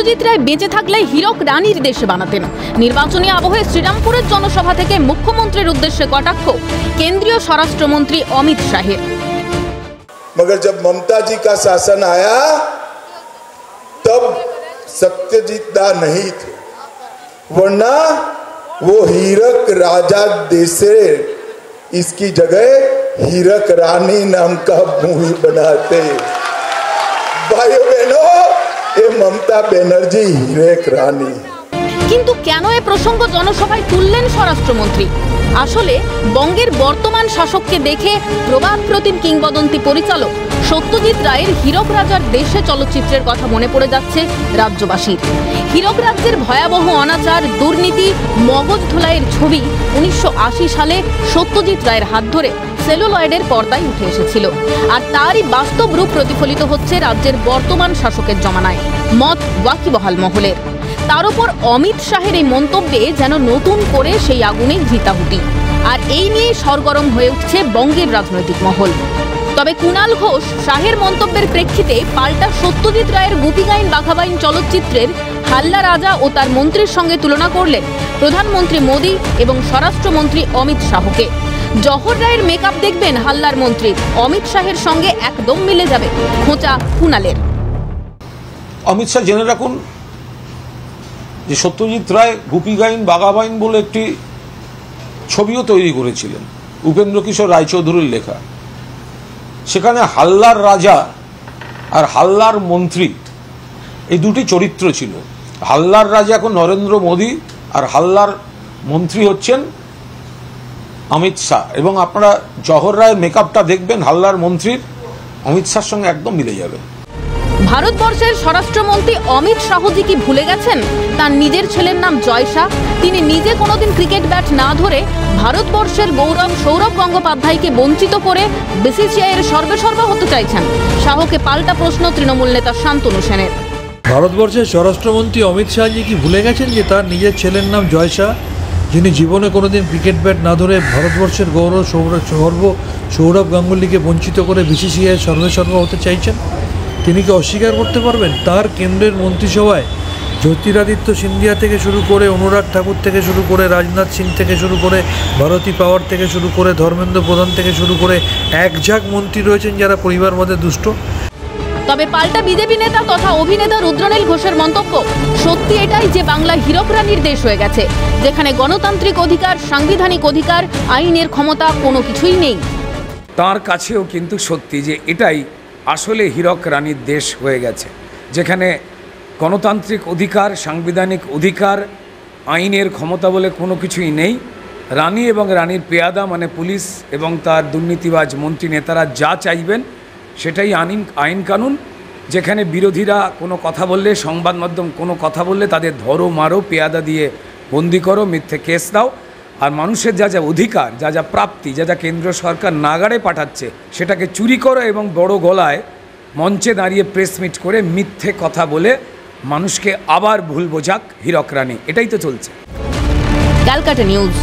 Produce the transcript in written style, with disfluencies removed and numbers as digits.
সত্যজিৎ রায় বেঁচে থাকলে হীরক রানীর দেশে বানাতেন। নির্বাচনী আবহে শ্রীরামপুরের জনসভা থেকে মুখ্যমন্ত্রীর উদ্দেশ্যে কটাক্ষ কেন্দ্রীয় স্বরাষ্ট্রমন্ত্রী অমিত শাহের। मगर जब ममता जी का शासन आया तब सत्यजीत दा नहीं थे, वरना वो हीरक राजा देशे इसकी जगह हीरक रानी नाम का मूवी बनाते। भाइयों बहनों, ये ममता बनर्जी हीरक रानी। কিন্তু কেন এই প্রসঙ্গ জনসভায় তুললেন স্বরাষ্ট্রমন্ত্রী? আসলে বঙ্গের বর্তমান শাসককে দেখে প্রবাদ প্রতিম কিংবদন্তি পরিচালক সত্যজিৎ রায়ের হীরক রাজার দেশে চলচ্চিত্রের কথা মনে পড়ে যাচ্ছে রাজ্যবাসীর। হীরক রাজ্যের ভয়াবহ অনাচার, দুর্নীতি, মগজ ধোলাইয়ের ছবি 1980 সালে সত্যজিৎ রায়ের হাত ধরে সেলুলয়েডের পর্দায় উঠে এসেছিল। আর তারই বাস্তব রূপ প্রতিফলিত হচ্ছে রাজ্যের বর্তমান শাসকের জমানায়। মত ওয়াকিবহাল মহলের। তার উপর অমিত শাহের এই মন্তব্যে যেন নতুন করে সেই আগুনে ঘৃতাহুতি। আর এই নিয়ে সরগরম হয়ে উঠছে বঙ্গের রাজনৈতিক মহল। তবে কুণাল ঘোষ শাহের মন্তব্যের প্রেক্ষিতে পাল্টা সত্যজিৎ রায়ের গোপীগাইন বাঘাবাইন চলচ্চিত্রের হাল্লা রাজা ও তার মন্ত্রীর সঙ্গে তুলনা করলেন প্রধানমন্ত্রী মোদী এবং স্বরাষ্ট্রমন্ত্রী অমিত শাহকে। জহর রায়ের মেকআপ দেখবেন হাল্লার মন্ত্রী, অমিত শাহের সঙ্গে একদম মিলে যাবে খোঁচা কুণালের। অমিত শাহ জেনে রাখুন যে সত্যজিৎ রায় গোপীগাইন বাঘাবাইন বলে একটি ছবিও তৈরি করেছিলেন, উপেন্দ্র কিশোর রায়চৌধুরীর লেখা। সেখানে হাল্লার রাজা আর হাল্লার মন্ত্রী এই দুটি চরিত্র ছিল। হাল্লার রাজা এখন নরেন্দ্র মোদী আর হাল্লার মন্ত্রী হচ্ছেন অমিত শাহ। এবং আপনারা জহর রায়ের মেকআপটা দেখবেন হাল্লার মন্ত্রীর, অমিত শাহর সঙ্গে একদম মিলে যাবে। ভারতবর্ষের স্বরাষ্ট্রমন্ত্রী অমিত শাহজি কি ভুলে গেছেন তার নিজের ছেলের নাম জয় শাহ? তিনি নিজে কোনোদিন ক্রিকেট ব্যাট না ধরে ভারতবর্ষের গৌরব সৌরভ গঙ্গোপাধ্যায়কে বঞ্চিত করে বিসিসিআই এর সর্বেসর্বা হতে চাইছেন। শাহকে পাল্টা প্রশ্ন তৃণমূল নেতা শান্তনু সেনের। ভারতবর্ষের স্বরাষ্ট্রমন্ত্রী অমিত শাহজি কি ভুলে গেছেন যে তার নিজের ছেলের নাম জয় শাহ, যিনি জীবনে কোনোদিন ক্রিকেট ব্যাট না ধরে ভারতবর্ষের গৌরব সৌরভ গাঙ্গুলিকে বঞ্চিত করে বিসিসিআই সর্বেসর্বা হতে চাইছেন? তিনি কি অস্বীকার করতে পারবেন তার কেন্দ্রের মন্ত্রিসভায় জ্যোতিরাদিত্য সিন্ধিয়া থেকে শুরু করে অনুরাগ ঠাকুর থেকে শুরু করে রাজনাথ সিং থেকে শুরু করে ভারতী পাওয়ার থেকে শুরু করে ধর্মেন্দ্র প্রধান থেকে শুরু করে একঝাঁক মন্ত্রী রয়েছেন যারা পরিবারবাদে দুষ্ট? তবে পাল্টা বিজেপি নেতা তথা অভিনেতা রুদ্রনীল ঘোষের মন্তব্য, সত্যি এটাই যে বাংলা হীরক রানীর দেশ হয়ে গেছে, যেখানে গণতান্ত্রিক অধিকার, সাংবিধানিক অধিকার, আইনের ক্ষমতা কোনো কিছুই নেই। তার কাছেও কিন্তু সত্যি যে এটাই আসলে হীরক রানীর দেশ হয়ে গেছে, যেখানে গণতান্ত্রিক অধিকার, সাংবিধানিক অধিকার, আইনের ক্ষমতা বলে কোনো কিছুই নেই। রানী এবং রানীর পেয়াদা মানে পুলিশ এবং তার দুর্নীতিবাজ মন্ত্রী নেতারা যা চাইবেন সেটাই আইন কানুন। যেখানে বিরোধীরা কোনো কথা বললে, সংবাদ মাধ্যম কোনো কথা বললে তাদের ধরো, মারো, পেয়াদা দিয়ে বন্দি করো, মিথ্যে কেস দাও। আর মানুষের যা যা অধিকার, যা যা প্রাপ্তি, যা যা কেন্দ্র সরকার নাগাড়ে পাঠাচ্ছে সেটাকে চুরি করো এবং বড় গলায় মঞ্চে দাঁড়িয়ে প্রেস মিট করে মিথ্যে কথা বলে মানুষকে আবার ভুল বোঝাক হীরক রানী। এটাই তো চলছে। ক্যালকাটা নিউজ।